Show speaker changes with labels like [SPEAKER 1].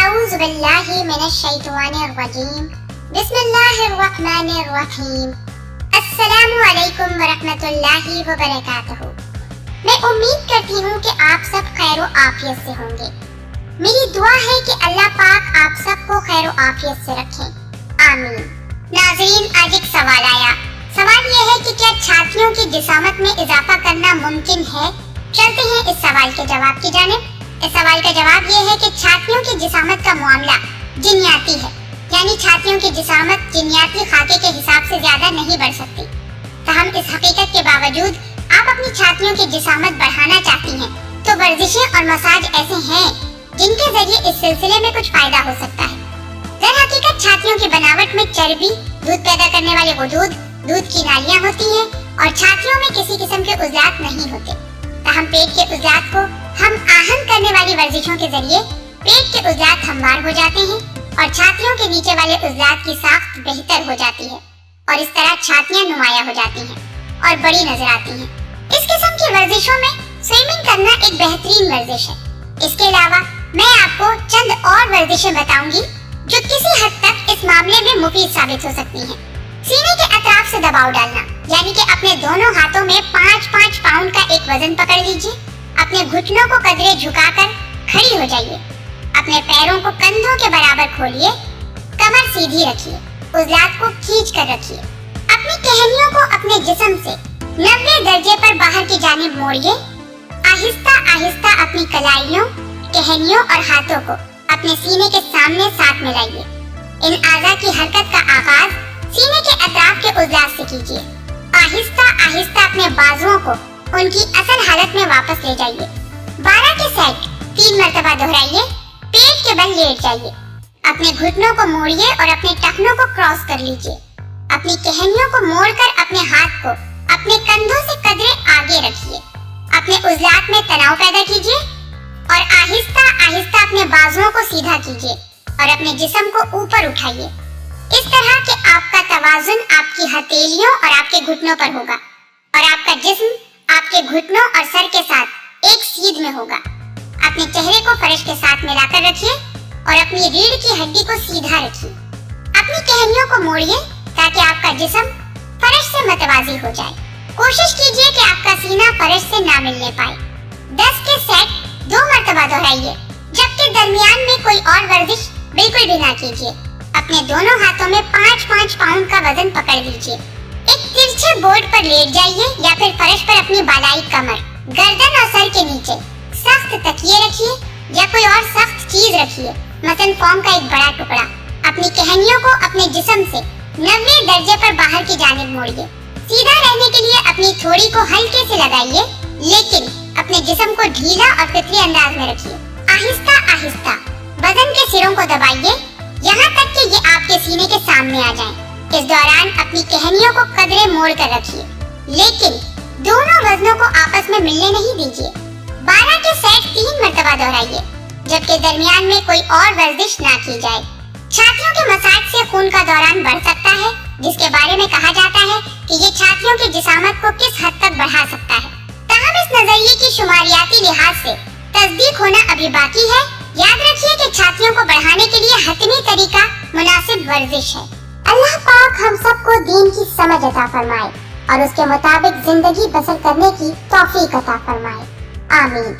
[SPEAKER 1] اعوذ باللہ من الشیطان الرجیم بسم اللہ الرحمن الرحیم السلام علیکم ورحمۃ اللہ وبرکاتہ۔ میں امید کرتی ہوں کہ آپ سب خیر و عافیت سے ہوں گے۔ میری دعا ہے کہ اللہ پاک آپ سب کو خیر و عافیت سے رکھیں، آمین۔ ناظرین، آج ایک سوال آیا۔ سوال یہ ہے کہ کیا چھاتیوں کی جسامت میں اضافہ کرنا ممکن ہے؟ چلتے ہیں اس سوال کے جواب کی جانب۔ اس سوال کا جواب یہ ہے کہ چھاتیوں کی جسامت کا معاملہ جنیاتی ہے، یعنی چھاتیوں کی جسامت جنیاتی خاکے کے حساب سے زیادہ نہیں بڑھ سکتی۔ تاہم اس حقیقت کے باوجود آپ اپنی چھاتیوں کی جسامت بڑھانا چاہتی ہیں تو ورزشیں اور مساج ایسے ہیں جن کے ذریعے اس سلسلے میں کچھ فائدہ ہو سکتا ہے۔ در حقیقت چھاتیوں کی بناوٹ میں چربی، دودھ پیدا کرنے والے غدود، دودھ کی نالیاں ہوتی ہیں اور چھاتیوں میں کسی قسم کے عضلات نہیں ہوتے۔ تاہم پیٹ کے عضلات کو ہم آہن کرنے والی ورزشوں کے ذریعے پیٹ کے عضلات ہموار ہو جاتے ہیں اور چھاتیوں کے نیچے والے عضلات کی ساخت بہتر ہو جاتی ہے اور اس طرح چھاتیاں نمایاں ہو جاتی ہیں اور بڑی نظر آتی ہیں۔ اس قسم کی ورزشوں میں سوئمنگ کرنا ایک بہترین ورزش ہے۔ اس کے علاوہ میں آپ کو چند اور ورزشیں بتاؤں گی جو کسی حد تک اس معاملے میں مفید ثابت ہو سکتی ہیں۔ سینے کے اطراف سے دباؤ ڈالنا، یعنی کہ اپنے دونوں ہاتھوں میں 5-5 پاؤنڈ کا ایک وزن پکڑ لیجیے۔ اپنے گھٹنوں کو قدرے جھکا کر کھڑی ہو جائیے۔ اپنے پیروں کو کندھوں کے برابر کھولیے، کمر سیدھی رکھیے، عضلات کو کھینچ کر رکھیے۔ اپنی ٹہنیوں کو اپنے جسم سے 90 درجے پر باہر کی جانب موڑیے۔ آہستہ آہستہ اپنی کلائیوں، ٹہنیوں اور ہاتھوں کو اپنے سینے کے سامنے ساتھ ملائیے۔ ان اعضاء کی حرکت کا آغاز سینے کے اطراف کے عضلات سے کیجیے۔ آہستہ آہستہ اپنے بازوؤں کو ان کی اصل حالت میں واپس لے جائیے۔ 12 کے سیٹ 3 مرتبہ دہرائیے۔ پیٹ کے بل لیٹ جائیے۔ اپنے گھٹنوں کو موڑیے اور اپنے ٹخنوں کو کراس کر لیجیے۔ اپنی ٹہنیوں کو موڑ کر اپنے ہاتھ کو اپنے کندھوں سے قدرے آگے رکھیے۔ اپنے عضلات میں تناؤ پیدا کیجیے اور آہستہ آہستہ اپنے بازوؤں کو سیدھا کیجیے اور اپنے جسم کو اوپر اٹھائیے، اس طرح کہ آپ کا توازن آپ کی ہتھیلیوں اور آپ کے گھٹنوں پر ہوگا اور آپ کا جسم آپ کے گھٹنوں اور سر کے ساتھ ایک سیدھ میں ہوگا۔ اپنے چہرے کو فرش کے ساتھ ملا کر رکھیے اور اپنی ریڑھ کی ہڈی کو سیدھا رکھیے۔ اپنی ٹہنیوں کو موڑیے تاکہ آپ کا جسم فرش سے متوازی ہو جائے۔ کوشش کیجیے کہ آپ کا سینہ فرش سے نہ ملنے پائے۔ 10 کے سیٹ 2 مرتبہ دہرائیے، جبکہ درمیان میں کوئی اور ورزش بالکل بھی نہ کیجیے۔ اپنے دونوں ہاتھوں میں 5-5 پاؤنڈ کا وزن پکڑ لیجیے۔ ایک ترچھے بورڈ پر لیٹ جائیے یا پھر فرش پر اپنی بالائی کمر، گردن اور سر کے نیچے سخت تکیے رکھیے یا کوئی اور سخت چیز رکھیے، مثلا فوم کا ایک بڑا ٹکڑا۔ اپنی ٹہنیوں کو اپنے جسم سے 90 درجے پر باہر کی جانب موڑیے۔ سیدھا رہنے کے لیے اپنی تھوڑی کو ہلکے سے لگائیے، لیکن اپنے جسم کو ڈھیلا اور فطری انداز میں رکھیے۔ آہستہ آہستہ بدن کے سروں کو دبائیے یہاں تک کہ یہ آپ کے سینے کے سامنے آ جائیں۔ اس دوران اپنی ٹہنیوں کو قدرے موڑ کر رکھیے، لیکن دونوں وزنوں کو آپس میں ملنے نہیں دیجیے۔ 12 کے سیٹ 3 مرتبہ دہرائیے، جبکہ درمیان میں کوئی اور ورزش نہ کی جائے۔ چھاتیوں کے مساج سے خون کا دوران بڑھ سکتا ہے، جس کے بارے میں کہا جاتا ہے کہ یہ چھاتیوں کی جسامت کو کس حد تک بڑھا سکتا ہے۔ تاہم اس نظریے کی شماریاتی لحاظ سے تصدیق ہونا ابھی باقی ہے۔ یاد رکھیے کہ چھاتیوں کو بڑھانے کے لیے حتمی طریقہ مناسب ورزش ہے۔ اللہ پاک ہم سب کو دین کی سمجھ عطا فرمائے اور اس کے مطابق زندگی بسر کرنے کی توفیق عطا فرمائے، آمین۔